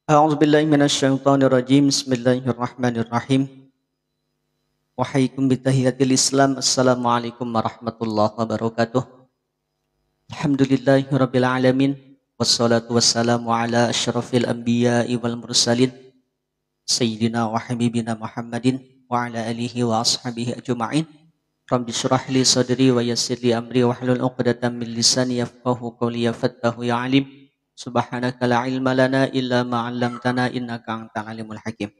A'udzu billahi minasyaitonir rajim. Bismillahirrahmanirrahim. Wahaikum bitahiyatil Islam. Assalamualaikum warahmatullahi wabarakatuh. Alhamdulillahirabbil alamin. Wassalatu wassalamu ala asyrafil anbiya'i wal mursalin sayyidina wa habibina Muhammadin wa ala alihi wa ashabihi ajma'in. Rabbi shrah li sadri wa yassir li amri wahlul 'uqdatam min lisani yafqahu qawli yafattahu ya alim. Subhanaka la ilma lana illa ma 'allamtana innaka antal alimul hakim.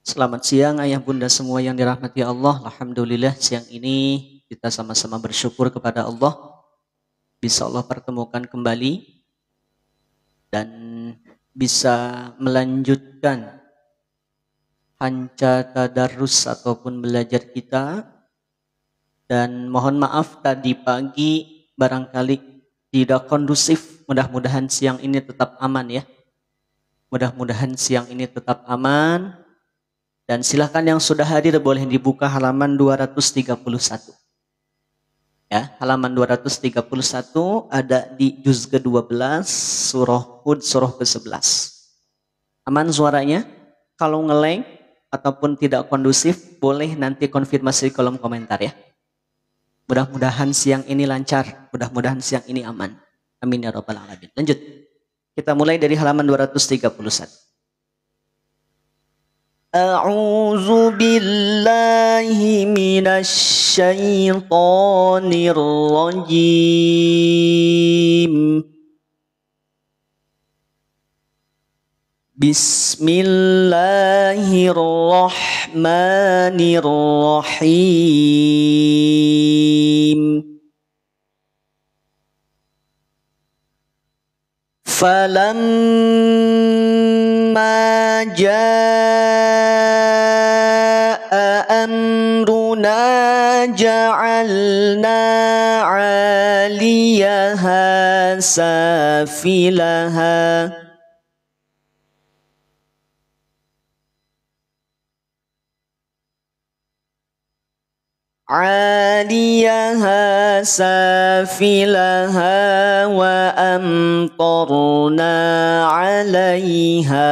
Selamat siang ayah bunda semua yang dirahmati Allah. Alhamdulillah siang ini kita sama-sama bersyukur kepada Allah bisa Allah pertemukan kembali dan bisa melanjutkan panca tadarus ataupun belajar kita. Dan mohon maaf tadi pagi barangkali tidak kondusif. Mudah-mudahan siang ini tetap aman ya. Mudah-mudahan siang ini tetap aman. Dan silakan yang sudah hadir boleh dibuka halaman 231. Ya, halaman 231 ada di juz ke-12 surah Hud surah ke-11. Aman suaranya? Kalau ngeleng ataupun tidak kondusif boleh nanti konfirmasi di kolom komentar ya. Mudah-mudahan siang ini lancar, mudah-mudahan siang ini aman. Amin ya rabbal alamin. Lanjut. Kita mulai dari halaman 231. A'udzu billahi minasy syaithanir rajim. Bismillahirrahmanirrahim. Falamma jaa amruna ja'alna 'aliyaha safilaha عاليها سافلها وأمطرنا عليها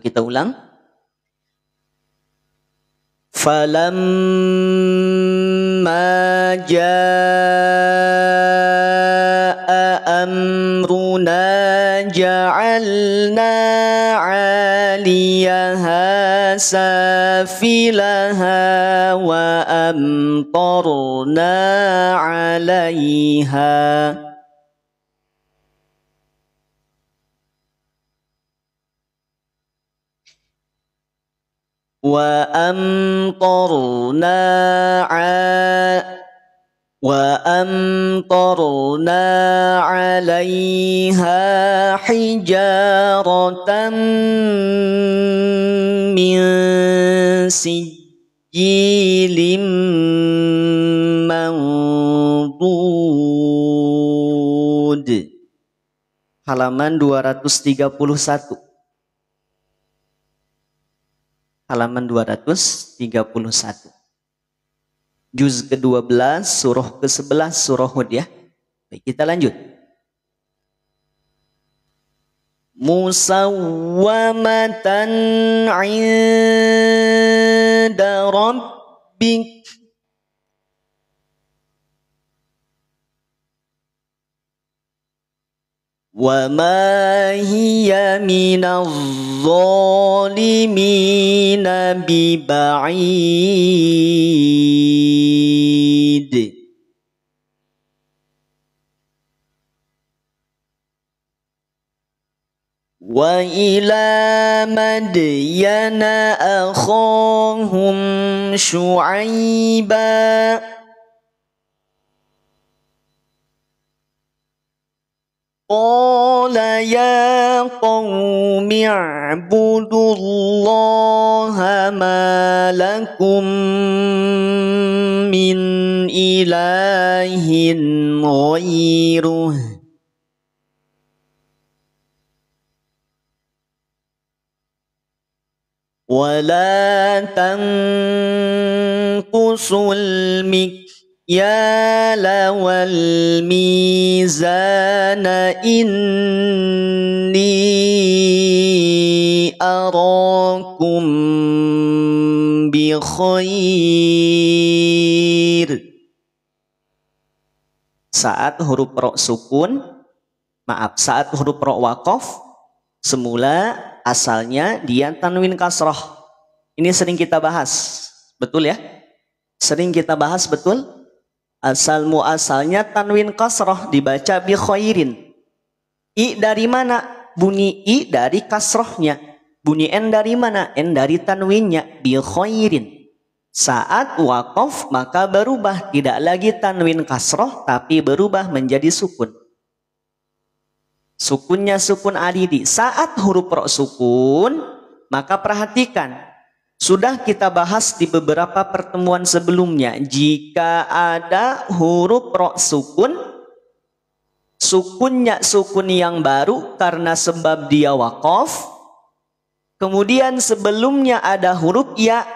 kita ulang. Falamma jaa amruna ja'alna 'aliyaha safilaha wa amtarna 'alaiha وأمطرنا عليها حجارة من سجيل منضود. Halaman 231. Halaman 231. Juz ke-12 surah ke-11 surah Hud ya. Baik, kita lanjut. Musawwamatan 'inda rabbik wa ma hiya minadh zalimina biba'id. Wa ila madyana akhahum Syu'aiba qala ya qaumi i'budullaha ma lakum min ilahin ghairuh wa la tanqusul Ya lawal mizana inni arakum bi khair. Saat huruf ro sukun, saat huruf ro waqaf, semula asalnya dia tanwin kasroh. Ini sering kita bahas, betul ya? Sering kita bahas, betul? Asal muasalnya tanwin kasroh, dibaca bi khairin. I dari mana? Bunyi I dari kasrohnya. Bunyi N dari mana? N dari tanwinnya, bi khairin. Saat waqaf maka berubah, tidak lagi tanwin kasroh tapi berubah menjadi sukun. Sukunnya sukun aridi. Saat huruf ro sukun, maka perhatikan, sudah kita bahas di beberapa pertemuan sebelumnya, jika ada huruf ro sukun, sukunnya sukun yang baru karena sebab dia waqaf, kemudian sebelumnya ada huruf ya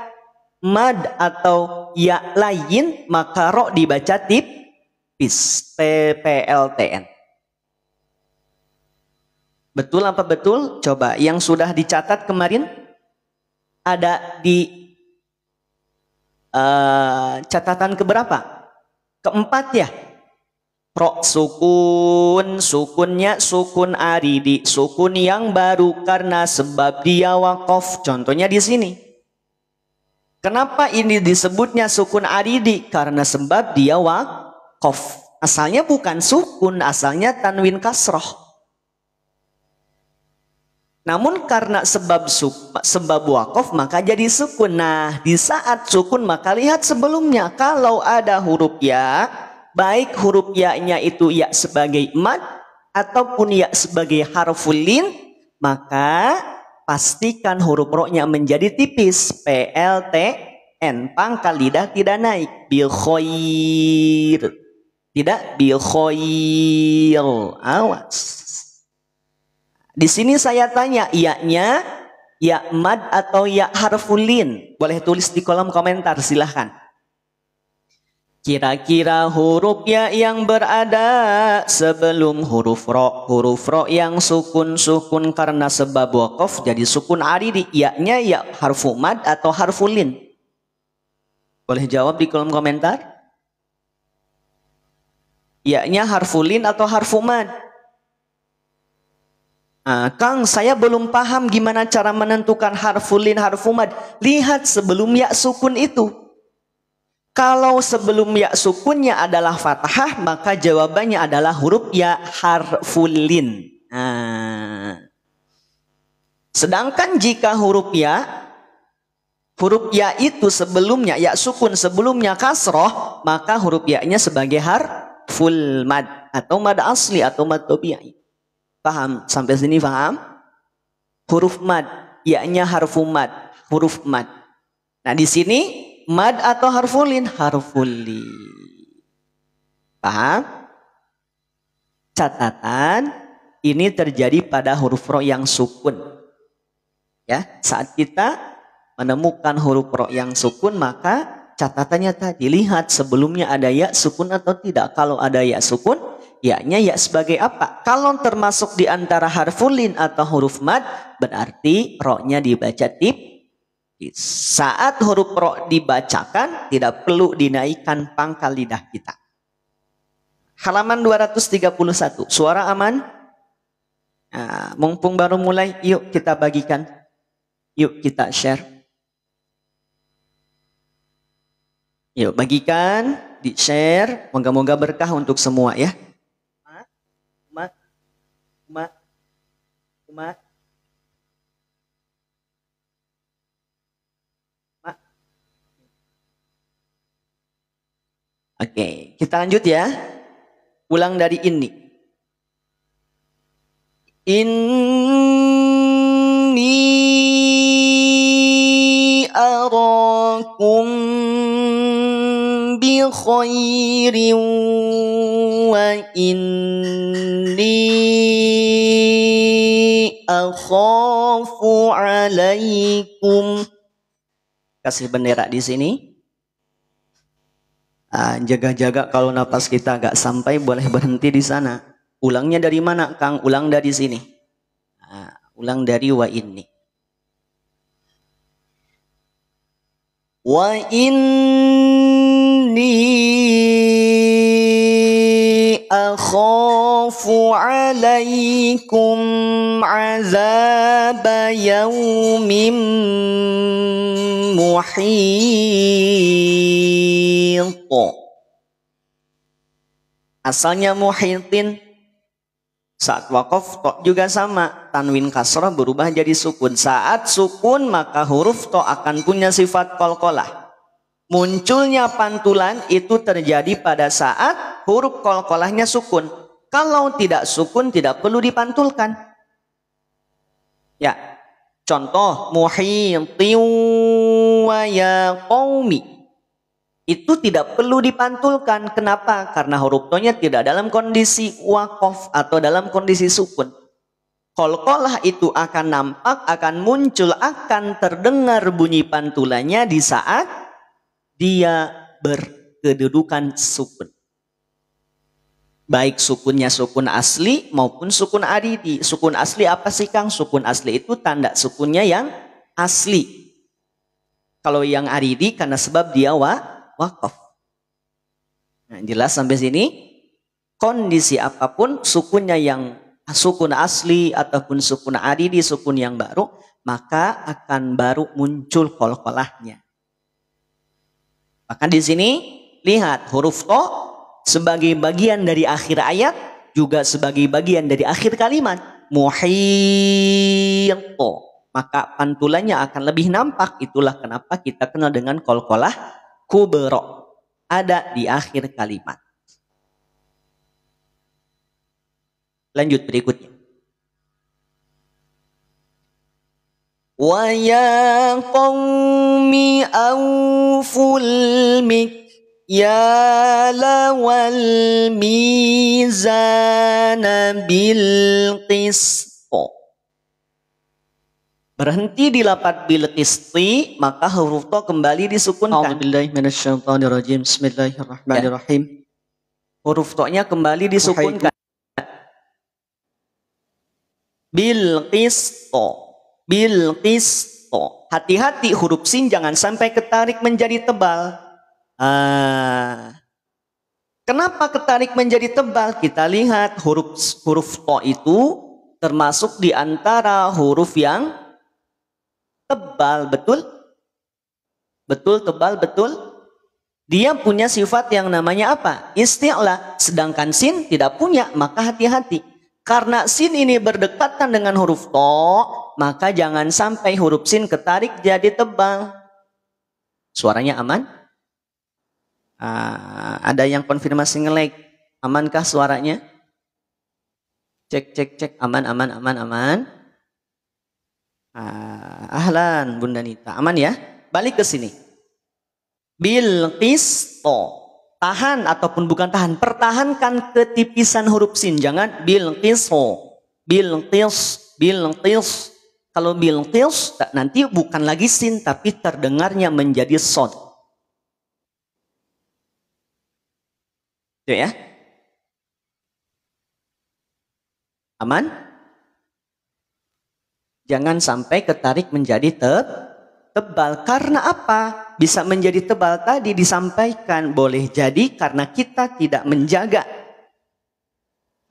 mad atau ya lain, maka ro dibaca tipis, PPLTN. Betul apa betul? Coba yang sudah dicatat kemarin ada di catatan keberapa? Keempat ya. Ro sukun, sukunnya sukun aridi, sukun yang baru karena sebab dia waqaf. Contohnya di sini. Kenapa ini disebutnya sukun aridi? Karena sebab dia waqaf. Asalnya bukan sukun, asalnya tanwin kasroh. Namun karena sebab waqaf maka jadi sukun. Nah, di saat sukun maka lihat sebelumnya, kalau ada huruf ya, baik huruf ya-nya itu ya sebagai mad ataupun ya sebagai harful lin, maka pastikan huruf ro-nya menjadi tipis, PLTN, pangkal lidah tidak naik, bil khair, tidak bil khair. Awas. Di sini saya tanya, iya-nya ya mad atau ya harful lin? Boleh tulis di kolom komentar, silahkan. Kira-kira huruf ya yang berada sebelum huruf ro yang sukun karena sebab waqaf jadi sukun aridi, ya-nya ya harfu mad atau harful lin? Boleh jawab di kolom komentar. Ya-nya harful lin atau harfu mad? Kang, saya belum paham gimana cara menentukan harful lin, harfu mad. Lihat sebelum ya sukun itu. Kalau sebelum ya sukunnya adalah fathah, maka jawabannya adalah huruf ya harful lin. Sedangkan jika huruf ya itu sebelumnya ya sukun, sebelumnya kasroh, maka huruf ya-nya sebagai harful mad atau mad asli atau mad tabi'i. Paham? Sampai sini paham? Huruf mad, ya-nya harfu mad, huruf mad. Nah, di sini mad atau harful lin? Harful lin. Paham? Catatan, ini terjadi pada huruf ro yang sukun. Ya, saat kita menemukan huruf ro yang sukun, maka catatannya tadi, lihat sebelumnya ada ya sukun atau tidak. Kalau ada ya sukun, ya-nya ya sebagai apa? Kalau termasuk di antara harful lin atau huruf mad, berarti ro-nya dibaca tipis. Saat huruf ro dibacakan, tidak perlu dinaikkan pangkal lidah kita. Halaman 231. Suara aman? Nah, mumpung baru mulai, yuk kita bagikan. Yuk kita share. Yuk bagikan, di share. Moga-moga berkah untuk semua ya. Oke, kita lanjut ya. Ulang dari ini. Inni arakum bi khairin wa inni akhafu alaikum. Kasih bendera di sini. Jaga-jaga kalau napas kita nggak sampai boleh berhenti di sana. Ulangnya dari mana, Kang? Ulang dari sini. Ulang dari wa inni. Wa inni akhafu alaikum azab yaumin muhit. Asalnya muhitin. Saat waqaf to juga sama, tanwin kasrah berubah jadi sukun. Saat sukun maka huruf to akan punya sifat qalqalah. Munculnya pantulan itu terjadi pada saat huruf qalqalahnya sukun. Kalau tidak sukun tidak perlu dipantulkan. Ya, contoh muhitin wa ya qaumi. Itu tidak perlu dipantulkan. Kenapa? Karena huruf to-nya tidak dalam kondisi waqaf atau dalam kondisi sukun. Qalqalah itu akan nampak, akan muncul, akan terdengar bunyi pantulannya di saat dia berkedudukan sukun. Baik sukunnya sukun asli maupun sukun aridi. Sukun asli apa sih, Kang? Sukun asli itu tanda sukunnya yang asli. Kalau yang aridi karena sebab dia waqaf. Nah, jelas sampai sini. Kondisi apapun sukunnya yang sukun asli ataupun sukun aridi, sukun yang baru, maka akan baru muncul qalqalahnya. Maka di sini lihat huruf to sebagai bagian dari akhir ayat juga sebagai bagian dari akhir kalimat muhit. Maka pantulannya akan lebih nampak. Itulah kenapa kita kenal dengan qalqalah kubra, ada di akhir kalimat. Lanjut berikutnya. Wa ya qaumi awful mikyala wal mizana bil qist. Berhenti di lapat bil qisti, maka huruf to kembali disukunkan. A'udzubillahi minasyaitonirrajim. Bismillahirrahmanirrahim. Huruf to-nya kembali disukunkan. Bil qisto. Bil qisto. Hati-hati huruf sin jangan sampai ketarik menjadi tebal. Kenapa ketarik menjadi tebal? Kita lihat huruf to itu termasuk di antara huruf yang tebal, betul? Betul, tebal, betul. Dia punya sifat yang namanya apa? Isti'la. Sedangkan sin tidak punya, maka hati-hati. Karena sin ini berdekatan dengan huruf to, maka jangan sampai huruf sin ketarik jadi tebal. Suaranya aman? Ada yang konfirmasi nge-lag. Amankah suaranya? Cek, cek, cek. Aman, aman, aman, aman. Ahlan Bunda Nita, aman ya? Balik ke sini. Bil qisto. Tahan ataupun bukan tahan, pertahankan ketipisan huruf sin. Jangan bil qisto. Bil qis, bil qis. Kalau bil qis nanti bukan lagi sin tapi terdengarnya menjadi sod. Itu ya? Aman? Jangan sampai ketarik menjadi tebal. Karena apa? Bisa menjadi tebal tadi disampaikan. Boleh jadi karena kita tidak menjaga.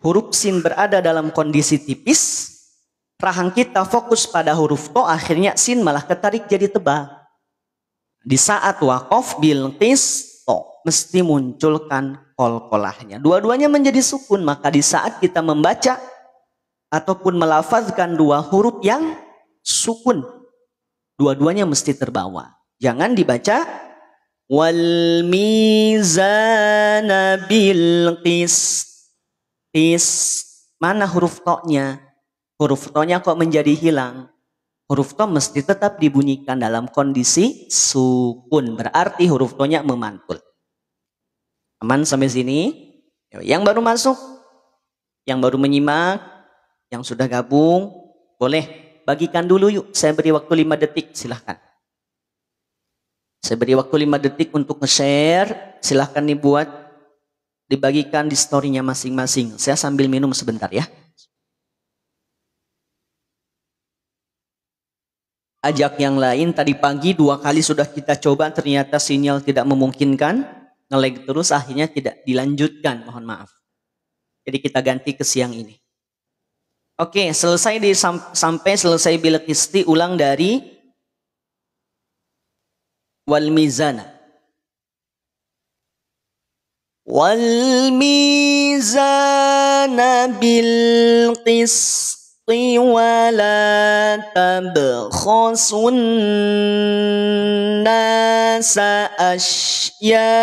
Huruf sin berada dalam kondisi tipis. Rahang kita fokus pada huruf to. Akhirnya sin malah ketarik jadi tebal. Di saat waqaf bil qis to. Mesti munculkan qalqalahnya. Dua-duanya menjadi sukun. Maka di saat kita membaca ataupun melafazkan dua huruf yang sukun, dua-duanya mesti terbawa. Jangan dibaca wal mizana bil qis. Mana huruf to-nya? Huruf to-nya kok menjadi hilang? Huruf to mesti tetap dibunyikan dalam kondisi sukun. Berarti huruf to-nya memantul. Aman sampai sini? Yang baru masuk, yang baru menyimak, yang sudah gabung, boleh bagikan dulu yuk. Saya beri waktu 5 detik, silahkan. Saya beri waktu 5 detik untuk nge-share. Silahkan dibuat, dibagikan di story-nya masing-masing. Saya sambil minum sebentar ya. Ajak yang lain, tadi pagi 2 kali sudah kita coba, ternyata sinyal tidak memungkinkan, nge-lag terus, akhirnya tidak dilanjutkan, mohon maaf. Jadi kita ganti ke siang ini. Oke, selesai sampai selesai bil qisti, ulang dari wal mizana. Wal mizana bil qisti ولا تبخسوا الناس أشياءهم.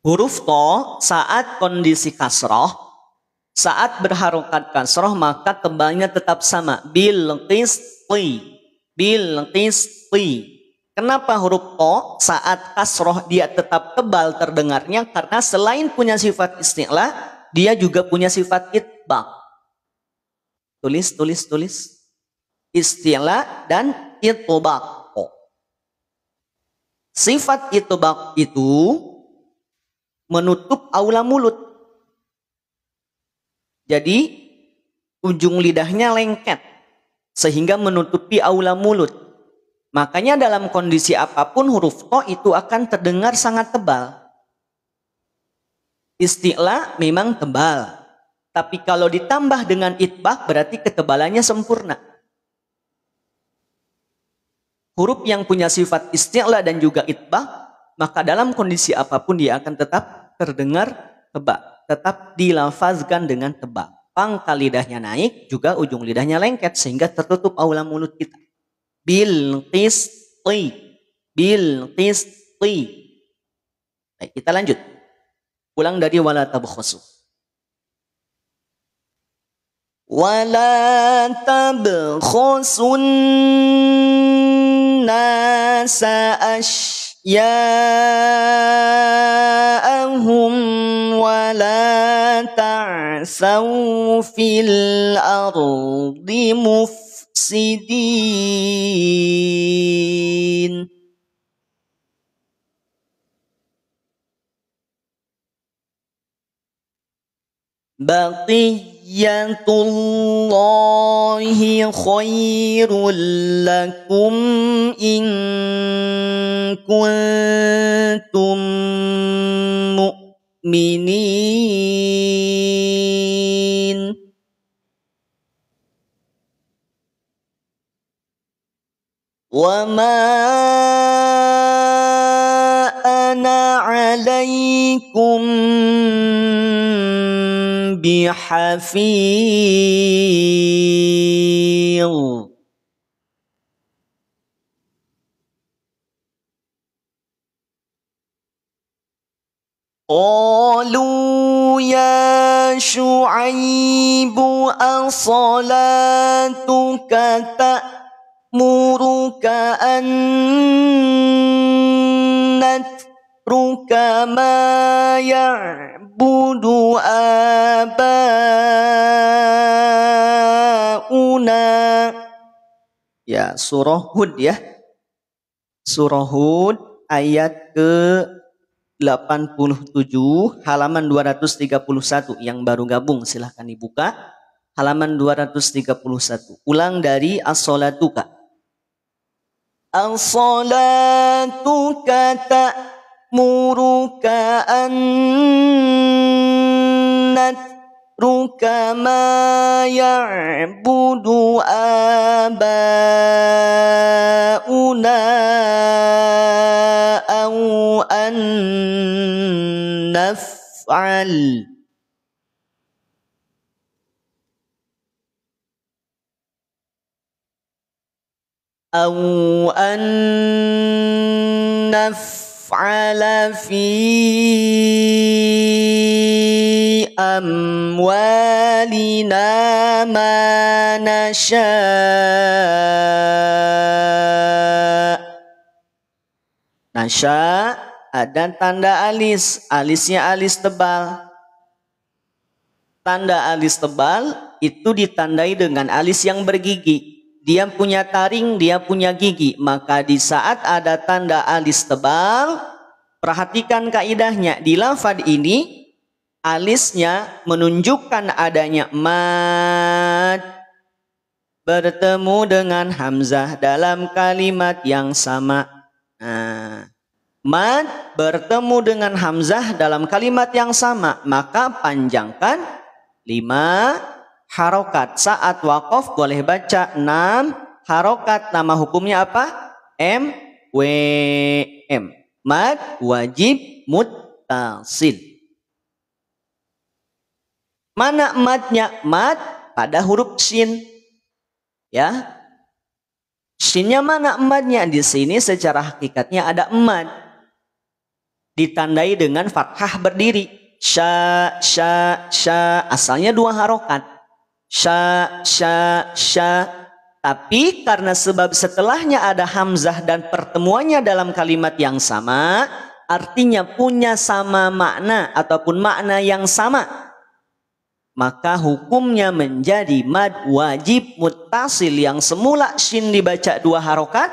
Huruf to saat kondisi kasroh, saat berharokat kasroh maka tebalnya tetap sama, bil qisti, bil qisti. Kenapa huruf to saat kasroh dia tetap tebal terdengarnya? Karena selain punya sifat isti'la, dia juga punya sifat itbaq. Tulis. Isti'la dan itbaq. Sifat itbaq itu menutup aula mulut. Jadi ujung lidahnya lengket sehingga menutupi aula mulut. Makanya dalam kondisi apapun huruf to itu akan terdengar sangat tebal. Isti'la memang tebal. Tapi kalau ditambah dengan itbaq berarti ketebalannya sempurna. Huruf yang punya sifat isti'la dan juga itbaq, maka dalam kondisi apapun dia akan tetap terdengar tebal. Tetap dilafazkan dengan tebal. Pangkal lidahnya naik, juga ujung lidahnya lengket sehingga tertutup aula mulut kita. Bil qisti, bil qisti. Baik, kita lanjut. Ulang dari wala tabkhasu. Wala tabkhasun nasa asya'ahum wala ta'saw fil ardi mufsidin. Baqiyatullahi khairul lakum in kuntum mu'minin. Wa ma ana 'alaikum bihafiz. Qalu ya Syu'aibu as-salatuka ta'muruka an natruka ma ya'budu abauna. Ya, surah Hud ya. Surah Hud ayat ke 87 halaman 231. Yang baru gabung silahkan dibuka halaman 231. Ulang dari as-salatuka. As-salatuka ta'muruka an natruka ma ya'budu abauna aw an naf'al fi amwalina ma nasya'. Nasya' ada tanda alis, alisnya alis tebal. Tanda alis tebal itu ditandai dengan alis yang bergigi. Dia punya taring, dia punya gigi. Maka di saat ada tanda alis tebal, perhatikan kaidahnya. Di lafaz ini, alisnya menunjukkan adanya mad bertemu dengan hamzah dalam kalimat yang sama. Nah, mad bertemu dengan hamzah dalam kalimat yang sama, maka panjangkan 5 harokat. Saat waqaf boleh baca 6 harokat. Nama hukumnya apa? M. Mad wajib muttasil. Mana madnya? Mad pada huruf shin. Ya. Shinnya mana madnya? Di sini secara hakikatnya ada mad. Ditandai dengan fathah berdiri. Sya. Asalnya 2 harokat. Sya. Tapi karena sebab setelahnya ada hamzah dan pertemuannya dalam kalimat yang sama, artinya punya sama makna ataupun makna yang sama, maka hukumnya menjadi mad wajib muttasil. Yang semula shin dibaca 2 harokat,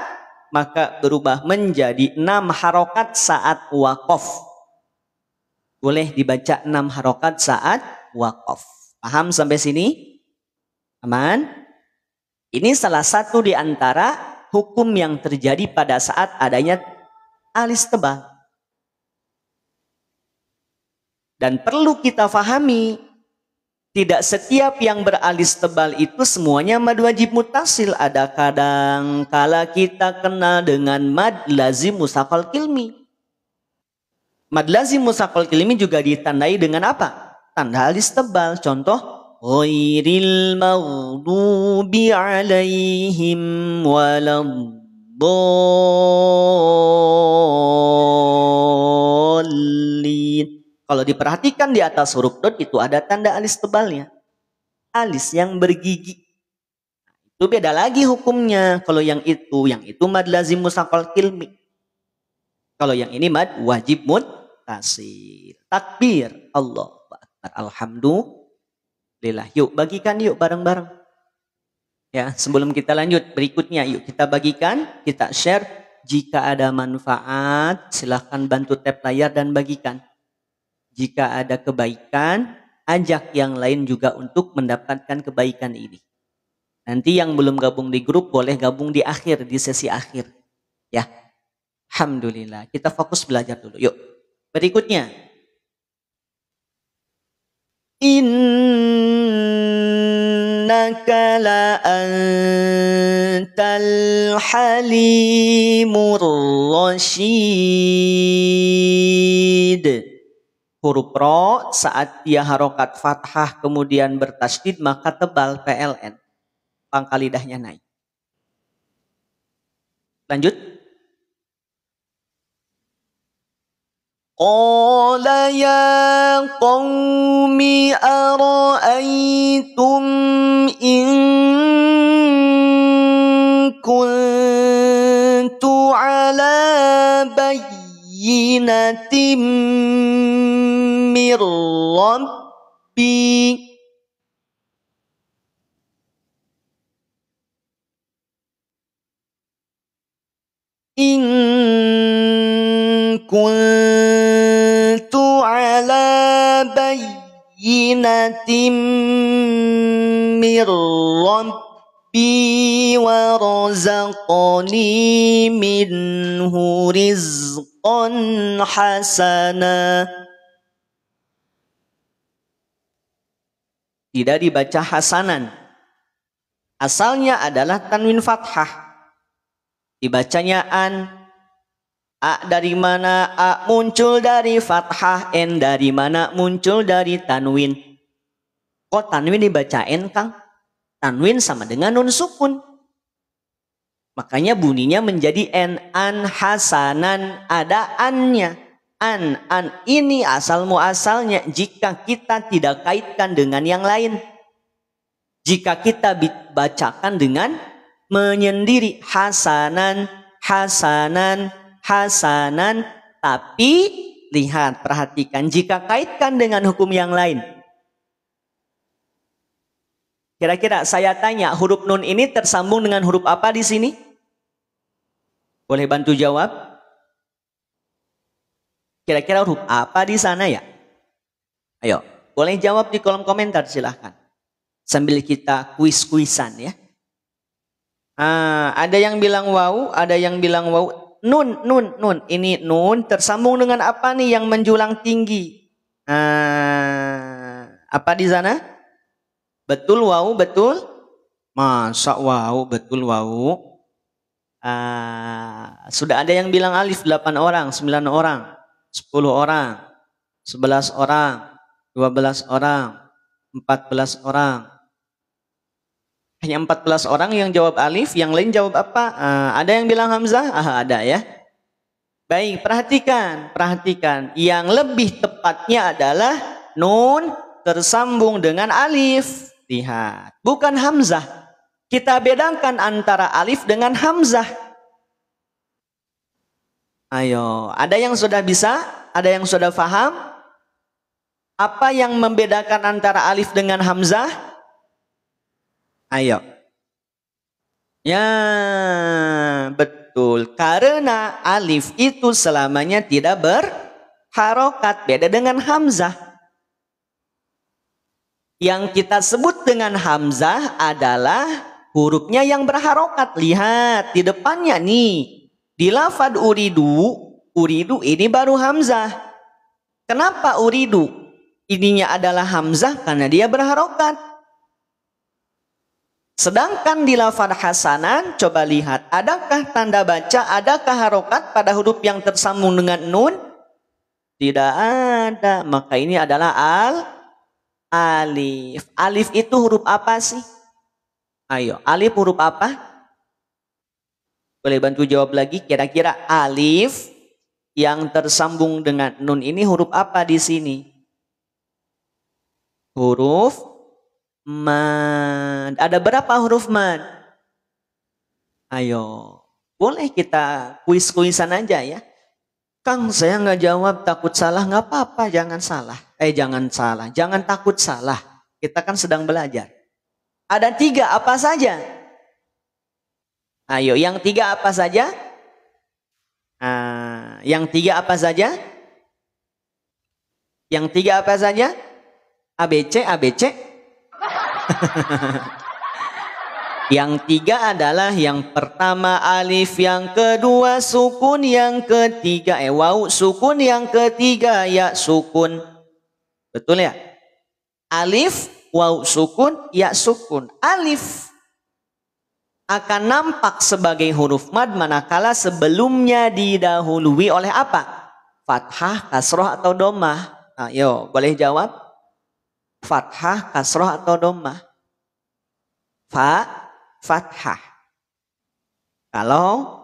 maka berubah menjadi 6 harokat saat waqaf. Boleh dibaca 6 harokat saat waqaf. Paham sampai sini? Aman? Ini salah satu di antara hukum yang terjadi pada saat adanya alis tebal. Dan perlu kita fahami, tidak setiap yang beralis tebal itu semuanya mad wajib muttasil. Ada kadang kala kita kenal dengan mad lazim mushaqal kilmi. Mad lazim mushaqal kilmi juga ditandai dengan apa? Tanda alis tebal. Contoh, ghairil maghdubi alaihim waladdallin. Kalau diperhatikan di atas huruf dot itu ada tanda alis tebalnya. Alis yang bergigi. Itu beda lagi hukumnya. Kalau yang itu mad lazim mushaqal kilmi. Kalau yang ini mad wajib muttasil. Takbir. Allahu akbar. Alhamdulillah. Yuk bagikan yuk bareng-bareng. Ya, sebelum kita lanjut berikutnya, yuk kita bagikan, kita share. Jika ada manfaat, silahkan bantu tap layar dan bagikan. Jika ada kebaikan, ajak yang lain juga untuk mendapatkan kebaikan ini. Nanti yang belum gabung di grup boleh gabung di akhir, di sesi akhir. Ya, alhamdulillah. Kita fokus belajar dulu. Yuk, berikutnya. Innaka la antal halimur rasyid. Huruf ro saat dia harokat fathah kemudian bertasydid maka tebal PLN. Pangkal lidahnya naik. Lanjut. Qala ya qawmi ara'aytum in kuntu ala bayyinatin mir rabbi in kuntu ala bayyinatin mir rabbi wa razaqani minhu rizqan hasana. Tidak dibaca hasanan. Asalnya adalah tanwin fathah. Dibacanya an. A dari mana? A muncul dari fathah. N dari mana? Muncul dari tanwin. Kok tanwin dibacain, Kang? Tanwin sama dengan nun sukun. Makanya bunyinya menjadi n. An hasanan. Ada annya. An ini asal muasalnya jika kita tidak kaitkan dengan yang lain. Jika kita bacakan dengan menyendiri hasanan, tapi lihat perhatikan jika kaitkan dengan hukum yang lain. Kira-kira saya tanya, huruf nun ini tersambung dengan huruf apa di sini? Boleh bantu jawab? Kira-kira huruf apa di sana ya? Ayo, boleh jawab di kolom komentar silahkan. Sambil kita kuis-kuisan ya. Ada yang bilang wow, ada yang bilang wow. Nun. Ini nun tersambung dengan apa nih yang menjulang tinggi? Apa di sana? Betul wow, betul? Masa wow, betul wow. Sudah ada yang bilang alif 8 orang, 9 orang, 10 orang, 11 orang, 12 orang, 14 orang. Hanya 14 orang yang jawab alif, yang lain jawab apa? Ada yang bilang hamzah? Ada ya. Baik, perhatikan. Yang lebih tepatnya adalah nun tersambung dengan alif. Lihat, bukan hamzah. Kita bedakan antara alif dengan hamzah. Ayo, ada yang sudah bisa? Ada yang sudah paham? Apa yang membedakan antara alif dengan hamzah? Ayo. Ya, betul. Karena alif itu selamanya tidak berharokat. Beda dengan hamzah. Yang kita sebut dengan hamzah adalah hurufnya yang berharokat. Lihat di depannya nih. Di lafad uridu ini baru hamzah. Kenapa uridu? Ininya adalah hamzah karena dia berharokat. Sedangkan di lafaz hasanan, coba lihat, adakah tanda baca, adakah harokat pada huruf yang tersambung dengan nun? Tidak ada. Maka ini adalah alif. Alif itu huruf apa sih? Ayo, alif huruf apa? Boleh bantu jawab lagi, kira-kira alif yang tersambung dengan nun ini huruf apa di sini? Huruf mad. Ada berapa huruf mad? Ayo, boleh kita kuis-kuisan aja ya. Kang, saya nggak jawab, takut salah. Nggak apa-apa, jangan salah. Jangan takut salah. Kita kan sedang belajar. Ada 3, apa saja? Ayo, yang 3 apa saja? Yang 3 apa saja? Yang 3 apa saja? ABC. Yang 3 adalah yang pertama alif, yang kedua sukun, yang ketiga waw sukun, yang ketiga ya sukun. Betul ya? Alif, waw sukun, ya sukun. Alif akan nampak sebagai huruf mad manakala sebelumnya didahului oleh apa? Fathah, kasroh atau dhammah. Ayo, boleh jawab? Fathah, kasroh atau dhammah? Fathah. Kalau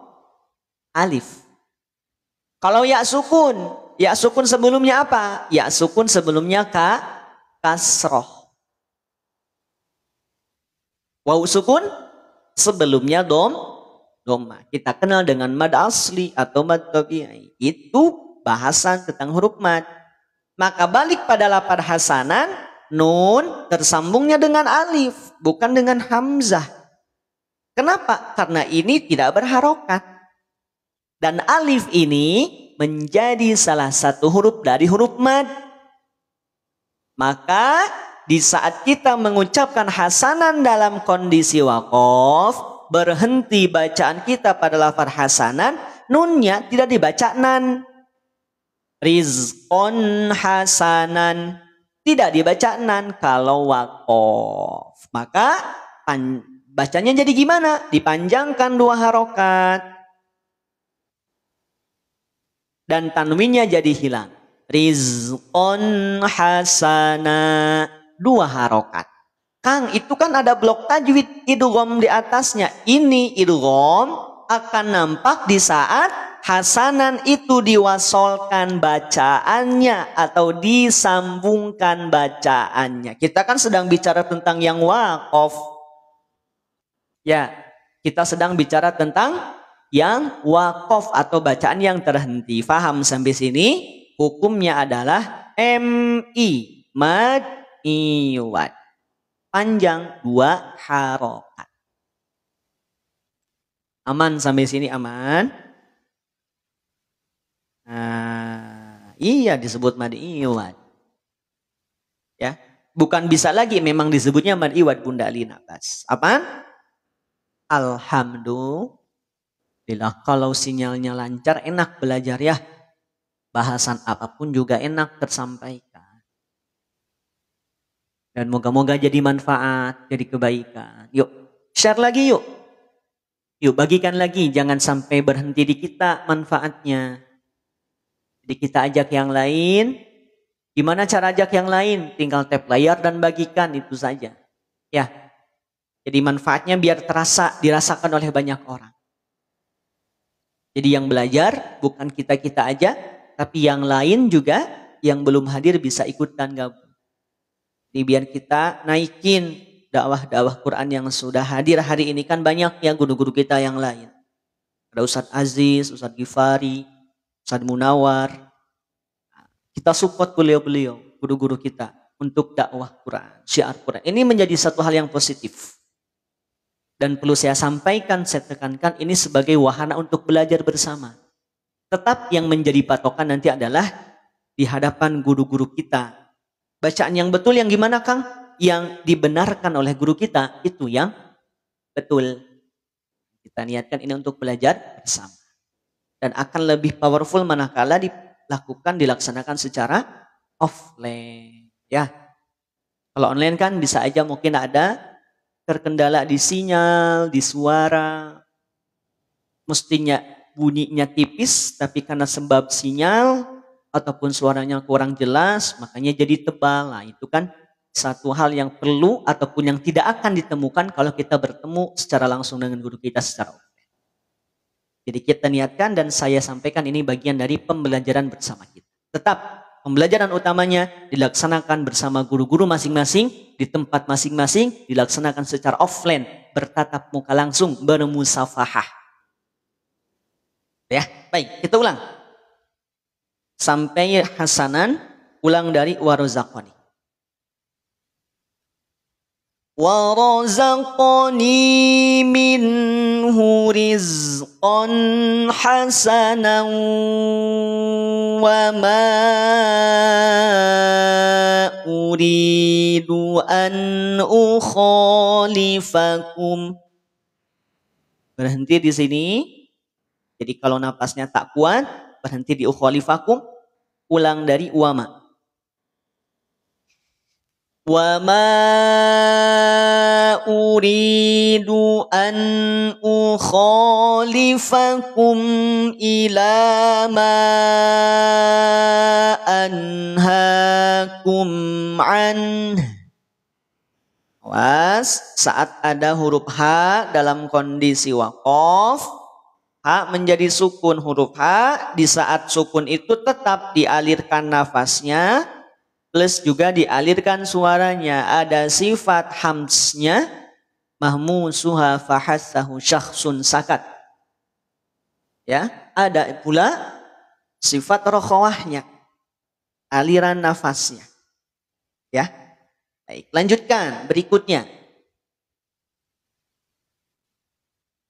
alif. Kalau ya sukun sebelumnya apa? Ya sukun sebelumnya kasroh. Waw sukun sebelumnya dhammah. Kita kenal dengan mad asli atau mad tabi'i. Itu bahasan tentang huruf mad. Maka balik pada lafaz hasanan, nun tersambungnya dengan alif, bukan dengan hamzah. Kenapa? Karena ini tidak berharokat. Dan alif ini menjadi salah satu huruf dari huruf mad. Maka di saat kita mengucapkan hasanan dalam kondisi waqaf, berhenti bacaan kita pada lafaz hasanan, nunnya tidak dibaca nan. Rizqon hasanan. Tidak dibaca nan kalau waqaf. Maka bacanya jadi gimana? Dipanjangkan 2 harokat. Dan tanwinnya jadi hilang. Rizqon hasana. 2 harokat. Kang, itu kan ada blok tajwid idgham di atasnya. Ini idgham akan nampak di saat hasanan itu diwasolkan bacaannya atau disambungkan bacaannya. Kita kan sedang bicara tentang yang waqaf. Ya, kita sedang bicara tentang yang waqaf atau bacaan yang terhenti. Faham sampai sini? Hukumnya adalah MI, mad iwad. panjang 2 harokat. Aman sampai sini aman? Nah, iya disebut mad iwad. Ya, bukan bisa lagi, memang disebutnya mad iwad Bunda Alina Bas. Apaan? Alhamdulillah. Kalau sinyalnya lancar, enak belajar ya. Bahasan apapun juga enak tersampaikan. Dan moga-moga jadi manfaat, jadi kebaikan. Yuk, share lagi yuk. Yuk bagikan lagi, jangan sampai berhenti di kita manfaatnya. Jadi kita ajak yang lain. Gimana cara ajak yang lain? Tinggal tap layar dan bagikan, itu saja. Ya. Jadi manfaatnya biar terasa, dirasakan oleh banyak orang. Jadi yang belajar bukan kita-kita aja, tapi yang lain juga yang belum hadir bisa ikutan gabung. Jadi biar kita naikin dakwah-dakwah Quran yang sudah hadir hari ini, kan banyak ya guru-guru kita yang lain. Ada Ustadz Aziz, Ustadz Gifari, Ustadz Munawar. Kita support beliau-beliau, guru-guru kita untuk dakwah Quran, syiar Quran. Ini menjadi satu hal yang positif. Dan perlu saya sampaikan, saya tekankan, ini sebagai wahana untuk belajar bersama. Tetap yang menjadi patokan nanti adalah di hadapan guru-guru kita. Bacaan yang betul yang gimana Kang? Yang dibenarkan oleh guru kita, itu yang betul. Kita niatkan ini untuk belajar bersama. Dan akan lebih powerful manakala dilaksanakan secara offline. Ya. Kalau online kan bisa aja mungkin ada terkendala di sinyal, di suara. Mestinya bunyinya tipis, tapi karena sebab sinyal ataupun suaranya kurang jelas, makanya jadi tebal. Nah, itu kan satu hal yang perlu ataupun yang tidak akan ditemukan kalau kita bertemu secara langsung dengan guru kita secara offline. Jadi kita niatkan dan saya sampaikan ini bagian dari pembelajaran bersama kita. Tetap pembelajaran utamanya dilaksanakan bersama guru-guru masing-masing, di tempat masing-masing, dilaksanakan secara offline, bertatap muka langsung, bermusafahah. Ya, baik, kita ulang. Sampai Hasanan, ulang dari warzaqani. Warzaqani minhu rizqan hasanan wa ma uridu an ukhalifakum. Berhenti di sini. Jadi kalau napasnya tak kuat, berhenti di ukhalifakum, ulang dari wama. Wa ma uridu an ukhalifakum ila ma anhakum an. Awas, saat ada huruf H dalam kondisi waqaf, H menjadi sukun. Huruf H di saat sukun itu tetap dialirkan nafasnya, plus juga dialirkan suaranya. Ada sifat hamsnya, mahmusuha fahassahu syakhsun sakat. Ya, ada pula sifat rokhawahnya, aliran nafasnya. Ya, baik, lanjutkan berikutnya.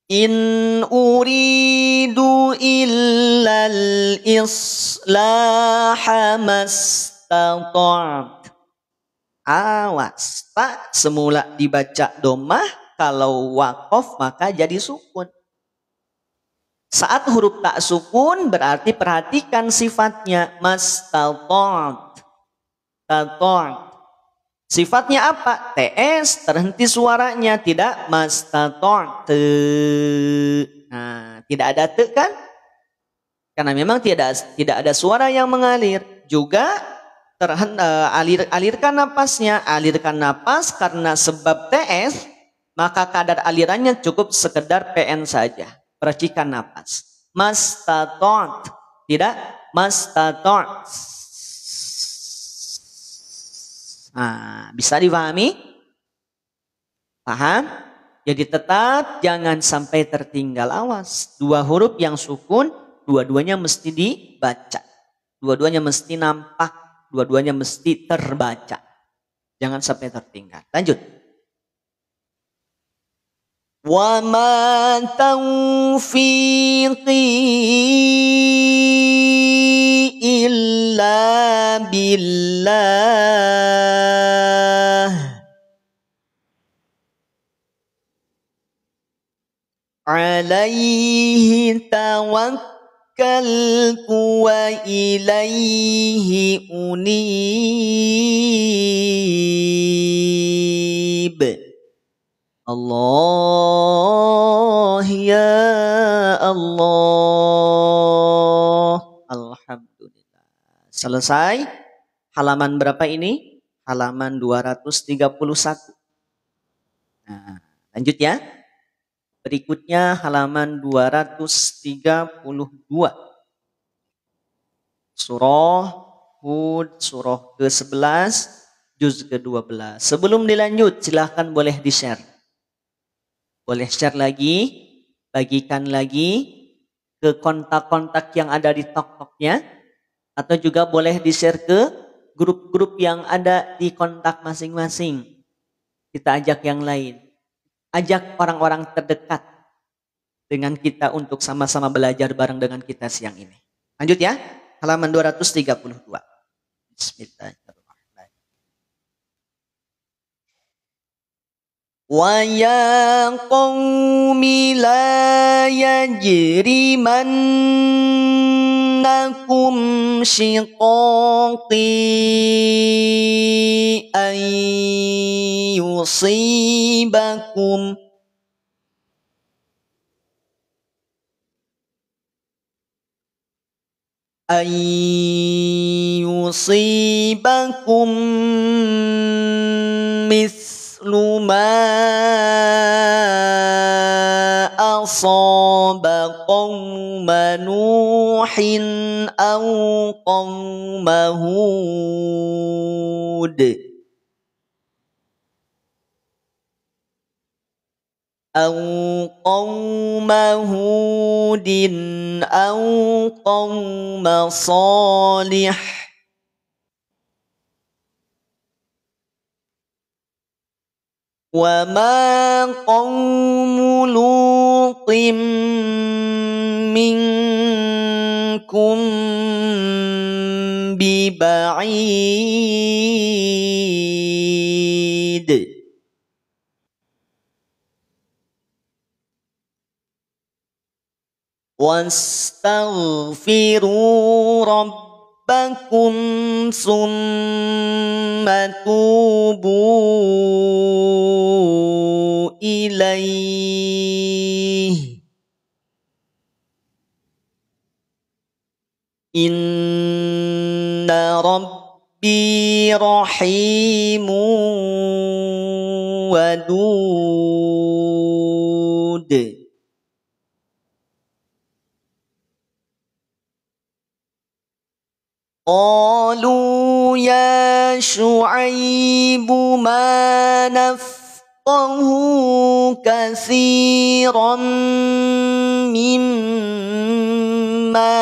In uridu illal islaha mastata'at. Awas, tak semula dibaca domah, kalau waqaf maka jadi sukun. Saat huruf tak sukun berarti perhatikan sifatnya mastata'at. Tata'at. Sifatnya apa? TS, terhenti suaranya, tidak mastata'at. Nah, tidak ada te kan? Karena memang tidak ada suara yang mengalir. Juga alirkan napasnya, alirkan napas karena sebab TS, maka kadar alirannya cukup sekedar PN saja. Percikan napas. Mastata'at, tidak mastata'at. Nah, bisa dipahami? Paham? Jadi tetap jangan sampai tertinggal. Awas, dua huruf yang sukun, dua-duanya mesti dibaca. Dua-duanya mesti nampak, dua-duanya mesti terbaca. Jangan sampai tertinggal. Lanjut. Wa ma taufiqi illa billah. Alaihi tawakkaltu wa ilaihi unib. Allah ya Allah. Alhamdulillah. Selesai. Halaman berapa ini? Halaman 231. Nah, lanjut ya. Berikutnya halaman 232. Surah Hud, surah ke-11, juz ke-12. Sebelum dilanjut, silahkan boleh di-share. Boleh share lagi, bagikan lagi ke kontak-kontak yang ada di tok-toknya, atau juga boleh di-share ke grup-grup yang ada di kontak masing-masing. Kita ajak yang lain. Ajak orang-orang terdekat dengan kita untuk sama-sama belajar bareng dengan kita siang ini. Lanjut ya, halaman 232. Bismillahirrahmanirrahim. Wa ya qaumi la yajrimannakum shiqaqi an yusibakum mislu ma asaba qauma Nuhin aw qauma Hud aw qauma Hudin aw qauma Salih wa ma qaumu Lutin minkum biba'id wastaghfiru rabbakum summa tubu ilaih inna rabbi rahimu wadud. Qalu ya Syu'aibu ma nafqahu katsiran mimma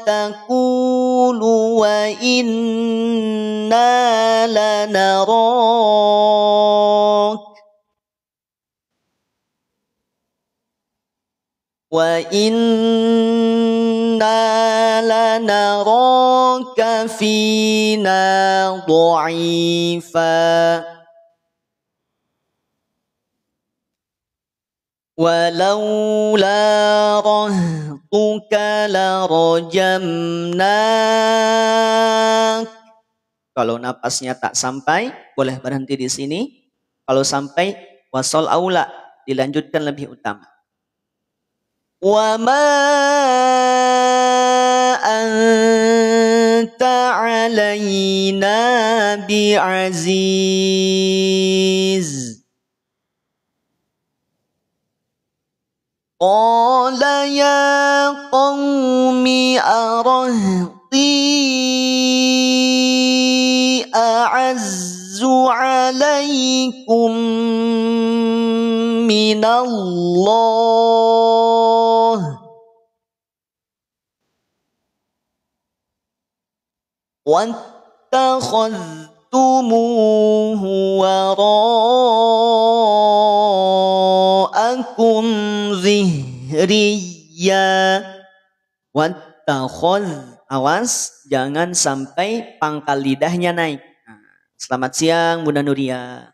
taqulu wa inna lanarak fina dha'ifa walaula rahtuka larajamnak. Kalau napasnya tak sampai, boleh berhenti di sini. Kalau sampai, wasol aula, dilanjutkan lebih utama. Wa ma anta alaina bi'aziz. Qala ya qawmi arahti a'azzu alaikum minallah wattakhadhtumuhu wara'akum lakum zihriya. Wattakhadh, awas jangan sampai pangkal lidahnya naik. Selamat siang Bunda Nuria.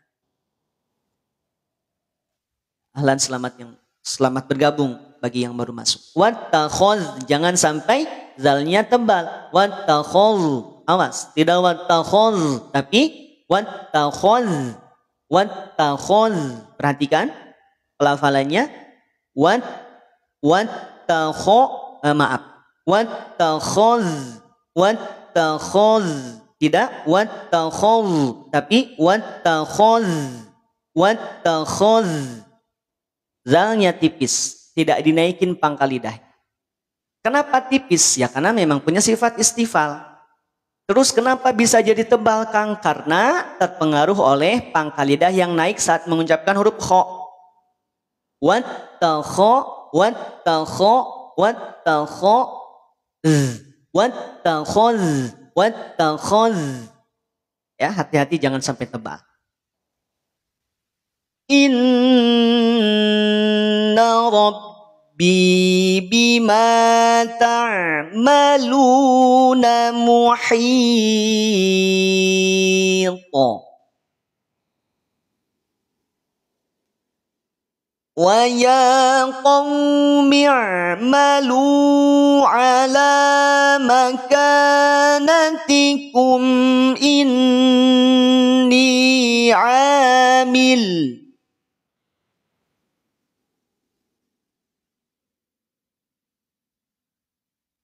Ahlan, selamat bergabung bagi yang baru masuk. Wattakhadh, jangan sampai zalnya tebal. Wattakhadh, awas, tidak wattakhadh tapi wattakhadh. Wattakhadh, perhatikan pelafalannya. Wattakhadh, tidak wattakhadh tapi wattakhadh. Zalnya tipis, tidak dinaikin pangkal lidah. Kenapa tipis? Ya karena memang punya sifat istifal. Terus kenapa bisa jadi tebal, Kang? Karena terpengaruh oleh pangkal lidah yang naik saat mengucapkan huruf kho. Wattakhadh. Ya, hati-hati jangan sampai tebal. Inna rabbi bima ta'maluna muhit. Wa ya qawmi i'malu ala makanatikum inni 'amil.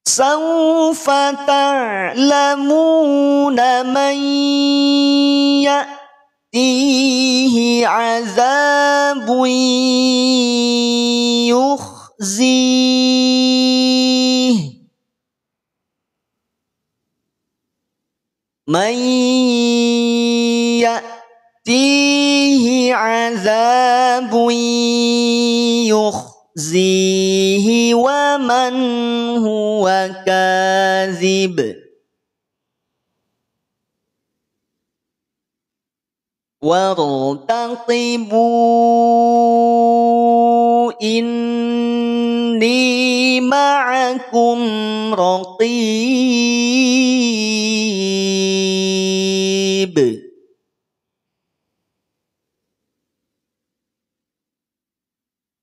Sawfa ta'lamuna man ya'tihi 'adzabun yukhzih. Man ya'tihi 'adzabun yukhzihi wa man huwa kadzib. Wartaqibu inni ma'akum raqib.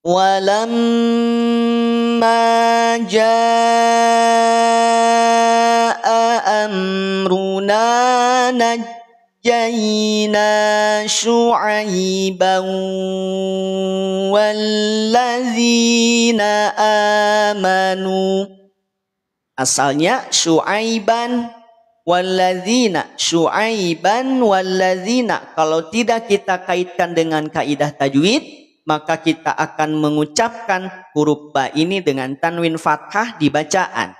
Walamma jaa'a amruna najjayna Syu'aiban walladzina amanu. Asalnya Syu'aiban walladzina, Syu'aiban walladzina. Kalau tidak kita kaitkan dengan kaidah tajwid, maka kita akan mengucapkan huruf ba ini dengan tanwin fathah di bacaan.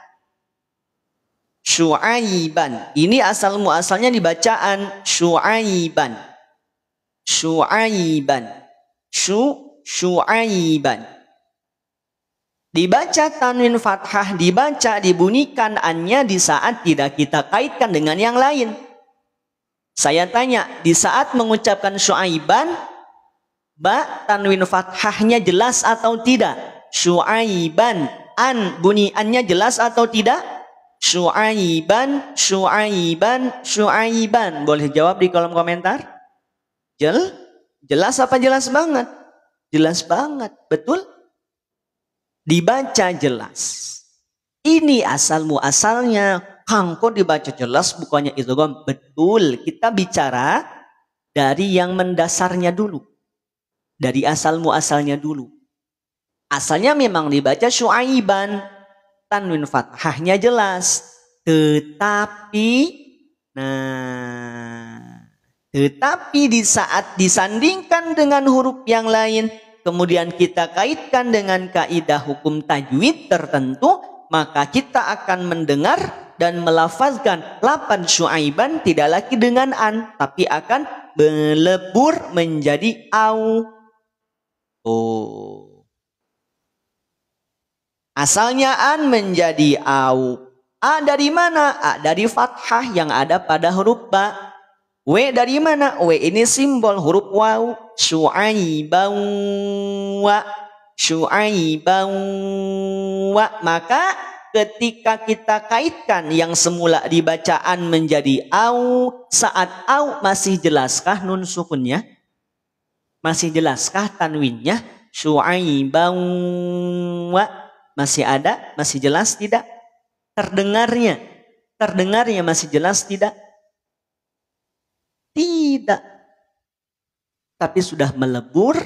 Syu'aiban, ini asal muasalnya di bacaan Syu'aiban. Syu'aiban. Syu'aiban. Dibaca tanwin fathah, dibaca dibunyikan annya di saat tidak kita kaitkan dengan yang lain. Saya tanya, di saat mengucapkan Syu'aiban, ba tanwin fathahnya jelas atau tidak? Syu'aiban, an bunyiannya jelas atau tidak? Syu'aiban, Syu'aiban, Syu'aiban. Boleh jawab di kolom komentar? Jelas apa jelas banget? Jelas banget, betul? Dibaca jelas. Ini asal muasalnya. Kang, kok dibaca jelas bukannya idgham? Betul, kita bicara dari yang mendasarnya dulu. Dari asal muasalnya dulu. Asalnya memang dibaca Syu'aiban, tanwin fathahnya jelas. Tetapi di saat disandingkan dengan huruf yang lain, kemudian kita kaitkan dengan kaidah hukum tajwid tertentu, maka kita akan mendengar dan melafazkan lapan Syu'aiban tidak lagi dengan an, tapi akan melebur menjadi au. Asalnya an menjadi au. A dari mana? A dari fathah yang ada pada huruf ba. W dari mana? W ini simbol huruf waw. Syu'aiban wa. syu'aiban wa, maka ketika kita kaitkan yang semula dibacaan menjadi au, saat au masih jelaskah nun sukunnya? Masih jelaskah tanwinnya? Syu'aiban wa, masih ada? Masih jelas tidak? Terdengarnya masih jelas tidak? Tidak. Tapi sudah melebur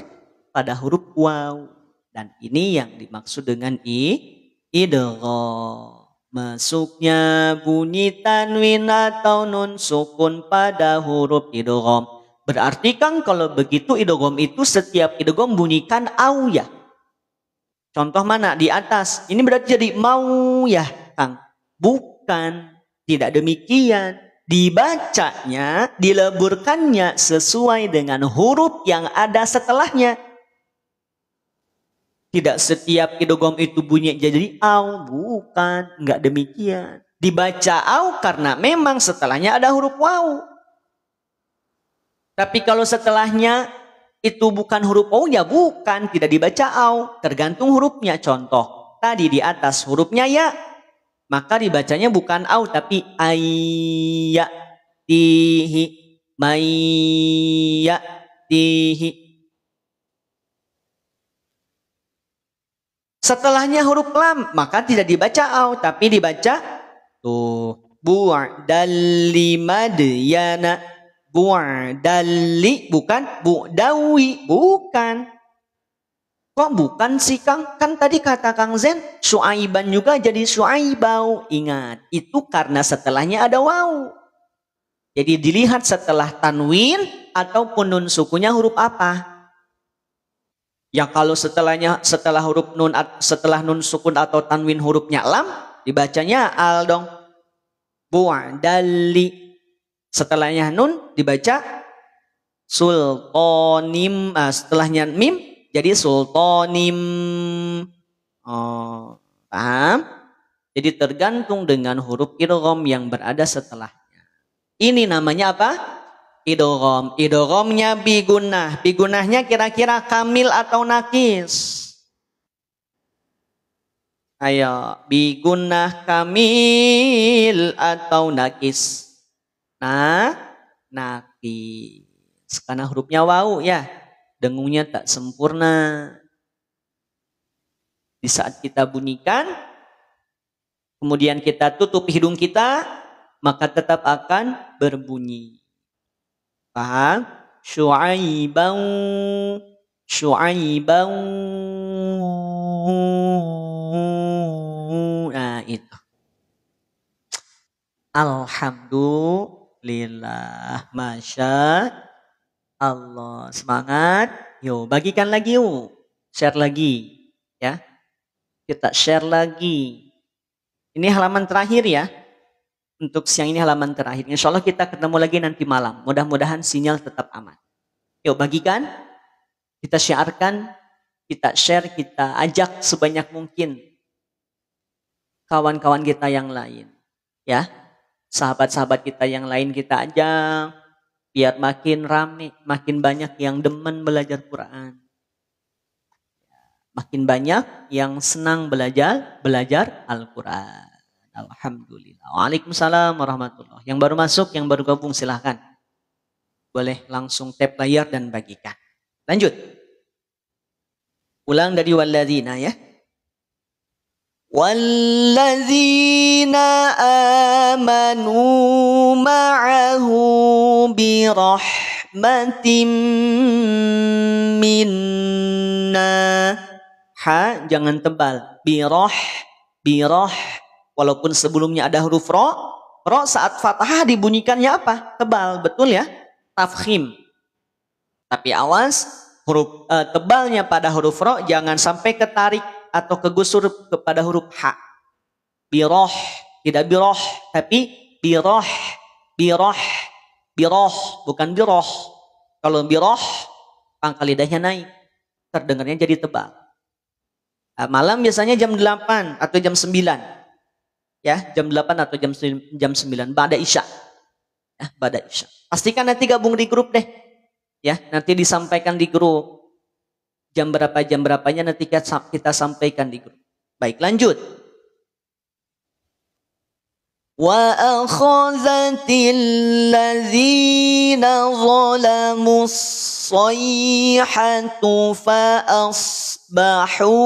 pada huruf waw. Dan ini yang dimaksud dengan idgham. Masuknya bunyi tanwin atau nun sukun pada huruf idgham. Berarti Kang kalau begitu idgham itu setiap idgham bunyikan au ya. Contoh mana di atas? Ini berarti jadi mau ya Kang. Bukan, tidak demikian. Dibacanya, dileburkannya sesuai dengan huruf yang ada setelahnya. Tidak setiap idgham itu bunyi jadi au, bukan, enggak demikian. Dibaca au karena memang setelahnya ada huruf waw. Tapi kalau setelahnya itu bukan huruf waw, ya bukan, tidak dibaca au, tergantung hurufnya. Contoh, tadi di atas hurufnya ya, maka dibacanya bukan au tapi ayya tihi mayya tihi. Setelahnya huruf lam, maka tidak dibaca au, tapi dibaca tuh bu'dalli madyana. Bu'dalli, bukan bu'dawi, bukan. Kok bukan sih Kang? Kan tadi kata Kang Zen, syu'aiban juga jadi syu'aibau. Ingat, itu karena setelahnya ada waw. Jadi dilihat setelah tanwin ataupun nun sukunya huruf apa. Ya kalau setelah huruf nun, setelah nun sukun atau tanwin hurufnya lam, dibacanya al dong. Bu'dalli. Setelahnya nun dibaca sultonim. Setelahnya mim jadi sultonim. Oh, paham? Jadi tergantung dengan huruf idgham yang berada setelahnya. Ini namanya apa? Idgham. Idghamnya bigunnah. Bigunnahnya kira-kira kamil atau nakis? Ayo, bigunnah kamil atau nakis? Nah, nakis. Karena hurufnya waw ya. Dengungnya tak sempurna. Di saat kita bunyikan, kemudian kita tutup hidung kita, maka tetap akan berbunyi. Paham? Syu'aibau, syu'aibau. Nah itu. Alhamdulillah. Masya Allah. Semangat. Yuk bagikan lagi yuk. Share lagi. Ya. Kita share lagi. Ini halaman terakhir ya. Untuk siang ini halaman terakhir. Insya Allah kita ketemu lagi nanti malam. Mudah-mudahan sinyal tetap aman. Yuk bagikan. Kita syiarkan. Kita share. Kita ajak sebanyak mungkin. Kawan-kawan kita yang lain. Ya. Sahabat-sahabat kita yang lain kita ajak. Biar makin rame. Makin banyak yang demen belajar Quran. Makin banyak yang senang belajar Al-Quran. Alhamdulillah. Waalaikumsalam warahmatullahi. Yang baru masuk, yang baru gabung silahkan. Boleh langsung tap layar dan bagikan. Lanjut. Ulang dari walladzina ya. Walladzina amanu ma'ahu birahmatim minna. Ha jangan tebal. Biroh. Walaupun sebelumnya ada huruf ro saat fathah dibunyikannya apa? Tebal, betul ya? Tafkhim. Tapi awas, huruf tebalnya pada huruf ro jangan sampai ketarik atau kegusur kepada huruf ha. Biroh, tidak biroh, tapi biroh, bukan biroh. Kalau biroh, pangkal lidahnya naik, terdengarnya jadi tebal. Malam biasanya jam 8 atau jam 9. Ya, jam 8 atau jam 9 ba'da isya. Ya, ba'da isya. Pastikan nanti gabung di grup deh. Ya, nanti disampaikan di grup. jam berapanya nanti kita sampaikan di grup. Baik, lanjut. Wa akhazatil ladzina zalamu as-sayhatu fa asbahu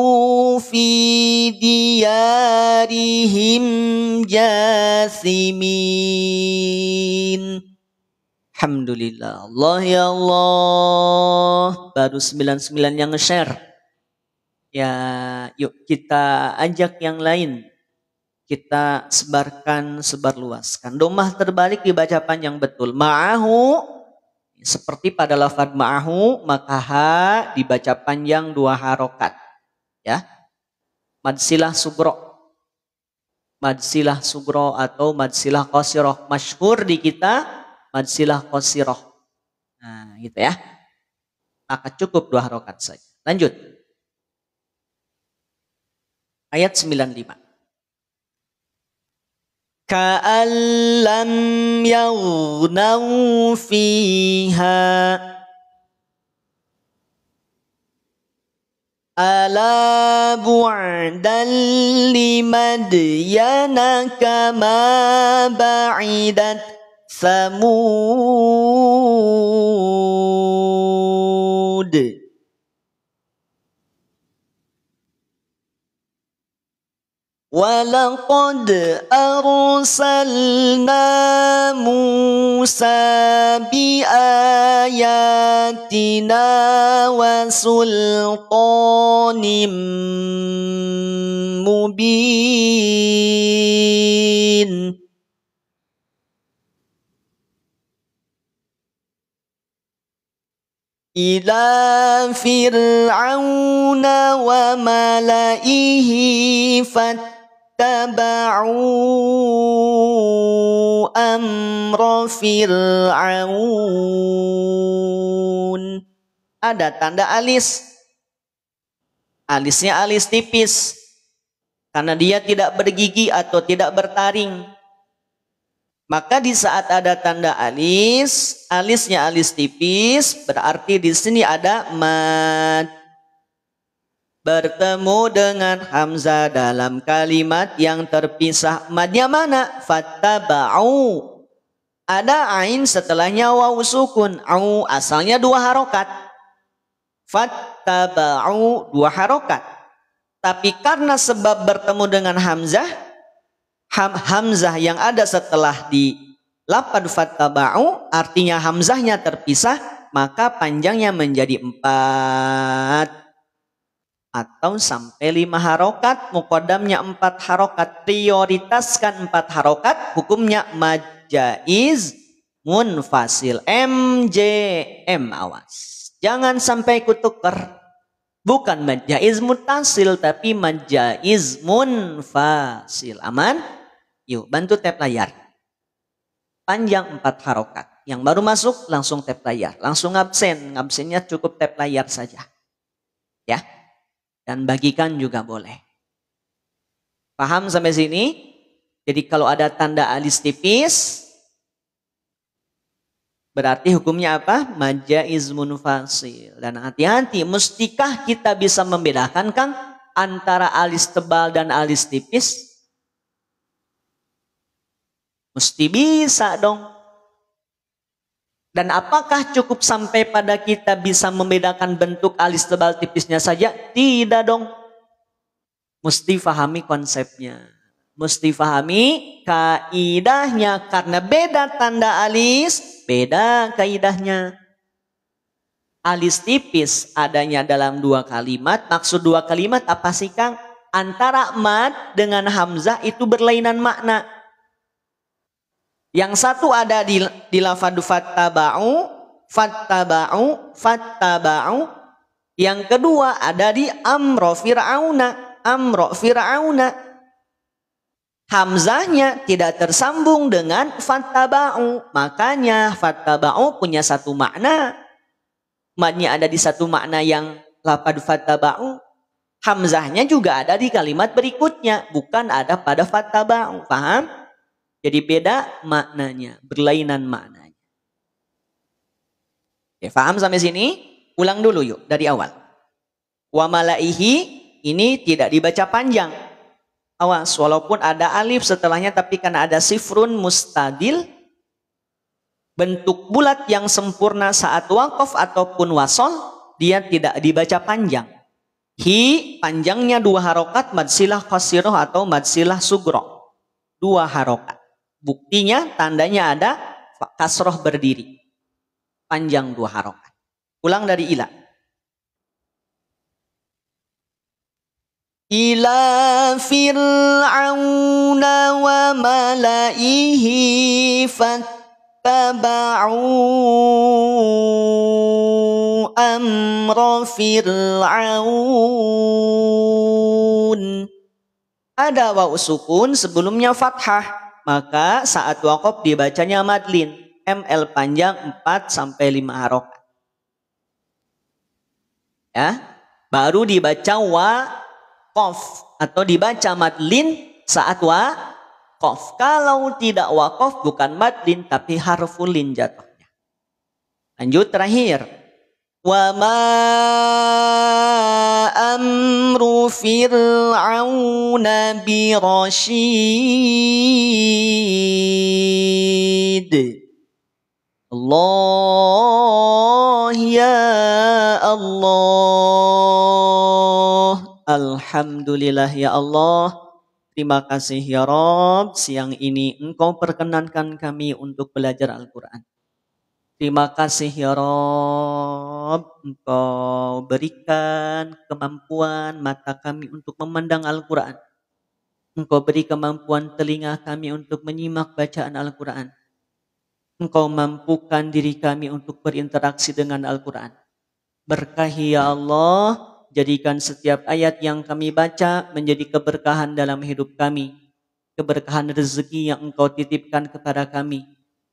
fi diyarihim jasimin. Alhamdulillah. Allah ya Allah. Baru 99 yang nge-share. Ya, yuk kita ajak yang lain. Kita sebarkan, sebarluaskan. Domah terbalik dibaca panjang betul. Ma'ahu, seperti pada lafaz ma'ahu, maka ha dibaca panjang 2 harokat. Ya. Madsilah sugro. Madsilah sugro atau madsilah qasiroh. Masyhur di kita madsilah qasiroh. Nah, gitu ya. Maka cukup 2 harokat saja. Lanjut. Ayat 95. Ka'an lam yaghnaw fiha ala bu'dan limadyana kama ba'idat Samud. Walaqad arsalna Musa biayatina wa sultanim mubin. Ila fir'auna wa malaihi fattaba'u amra fir'aun. Ada tanda alis. Alisnya alis tipis. Karena dia tidak bergigi atau tidak bertaring. Maka di saat ada tanda alis, alisnya alis tipis, berarti di sini ada mad. Bertemu dengan hamzah dalam kalimat yang terpisah. Madnya mana? Fattaba'u. Ada ain setelahnya waw sukun. Au asalnya 2 harokat. Fattaba'u 2 harokat. Tapi karena sebab bertemu dengan hamzah, hamzah yang ada setelah di lafadz fattaba'u artinya hamzahnya terpisah, maka panjangnya menjadi 4 atau sampai 5 harokat. Muqaddamnya 4 harokat, prioritaskan 4 harokat, hukumnya mad jaiz munfasil. MJM, awas jangan sampai kutuker. Bukan mad jaiz muttasil tapi mad jaiz munfasil. Aman? Yuk bantu tap layar. Panjang 4 harokat. Yang baru masuk langsung tap layar. Langsung absen. Absennya cukup tap layar saja. Ya. Dan bagikan juga boleh. Paham sampai sini? Jadi kalau ada tanda alis tipis, berarti hukumnya apa? Mad jaiz munfasil. Dan hati-hati, mustikah kita bisa membedakan Kang antara alis tebal dan alis tipis? Mesti bisa dong. Dan apakah cukup sampai pada kita bisa membedakan bentuk alis tebal tipisnya saja? Tidak dong. Mesti fahami konsepnya. Mesti fahami kaidahnya. Karena beda tanda alis, beda kaidahnya. Alis tipis adanya dalam 2 kalimat. Maksud 2 kalimat apa sih Kang? Antara mad dengan hamzah itu berlainan makna. Yang satu ada di lafadz fattaba'u, fattaba'u, fattaba'u. Yang kedua ada di amro fir'auna, amro fir'auna. Hamzahnya tidak tersambung dengan fattaba'u. Makanya fattaba'u punya satu makna. Madnya ada di satu makna yang lafadz fattaba'u. Hamzahnya juga ada di kalimat berikutnya. Bukan ada pada fattaba'u. Paham? Jadi beda maknanya, berlainan maknanya. Oke, paham sampai sini? Ulang dulu yuk dari awal. Wa malaihi ini tidak dibaca panjang. Awas, walaupun ada alif setelahnya tapi karena ada sifrun mustadil, bentuk bulat yang sempurna saat waqaf ataupun wasol, dia tidak dibaca panjang. Hi panjangnya 2 harokat, mad silah qasiroh atau mad silah sugro. 2 harokat. Buktinya tandanya ada kasroh berdiri. Panjang 2 harokat. Ulang dari ila. Ila fir'auna wa malaihi fattaba'u amra fir'aun. Ada waw sukun sebelumnya fathah. Maka saat waqaf dibacanya madlin. ML panjang 4-5 harokat. Ya, baru dibaca waqaf atau dibaca madlin saat waqaf. Kalau tidak waqaf bukan madlin tapi harful lin jatuhnya. Lanjut terakhir. Wa ma amru fir'auna birasyid. Allah ya Allah. Alhamdulillah ya Allah. Terima kasih ya Rabb. Siang ini Engkau perkenankan kami untuk belajar Al-Quran. Terima kasih ya Rabb. Engkau berikan kemampuan mata kami untuk memandang Al-Quran. Engkau beri kemampuan telinga kami untuk menyimak bacaan Al-Quran. Engkau mampukan diri kami untuk berinteraksi dengan Al-Quran. Berkahi ya Allah, jadikan setiap ayat yang kami baca menjadi keberkahan dalam hidup kami. Keberkahan rezeki yang Engkau titipkan kepada kami.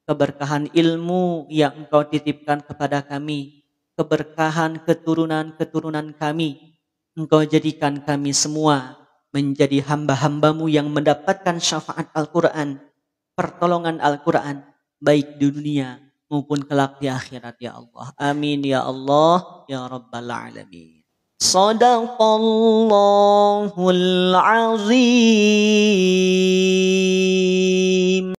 Keberkahan ilmu yang Engkau titipkan kepada kami. Keberkahan keturunan-keturunan kami. Engkau jadikan kami semua menjadi hamba-hambamu yang mendapatkan syafaat Al-Quran. Pertolongan Al-Quran. Baik di dunia maupun kelak di akhirat ya Allah. Amin ya Allah ya Rabbal Alamin. Sadaqallahul azim.